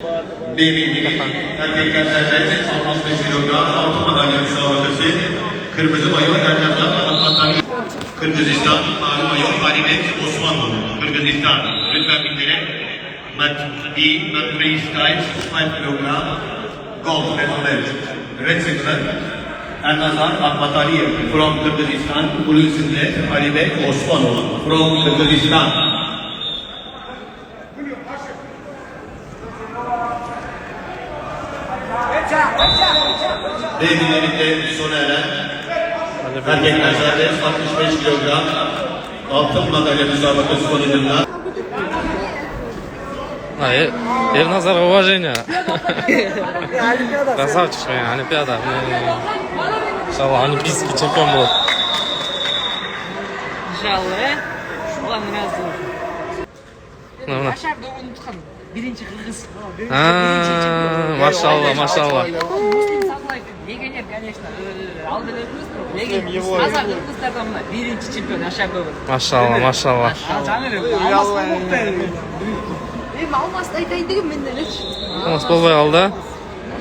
BMW'nin erkekler serbest 65 kilogram altın madalya müsabakası. Kırmızı mayo Erdem'den Anlatani. Kırgızistan, mavi mayo Halibek Osmanlı. Kırgızistan, lütfen bildirin. Mat freestyle 65 kilogram gold medal. Red section. Ernazar Akmataliyev from Kyrgyzstan, blue singlet Halibek Osmanlı from Kyrgyzstan. Devrilerinde sona eren erkekler serbest 65 kilogram altın madalya müsabakası sonucunda Ерназар, уважение. Красавчик, Олимпиада. Иншаллах, олимпийский чемпион будет. İnşallah. Ulan razı olsun. Mına. Aşağıda unutkan. Birinci Kırgız. Maşallah, maşallah. Muslim sallaydı. Legener, конечно. Aldı Legener. Azar Kırgızlardan mı? Birinci çempiyon aşağı doğru. Maşallah, maşallah. Canım. Almasın muhtemelen. Almasın aytayın dedim ben de. Nasıl bolbay aldı?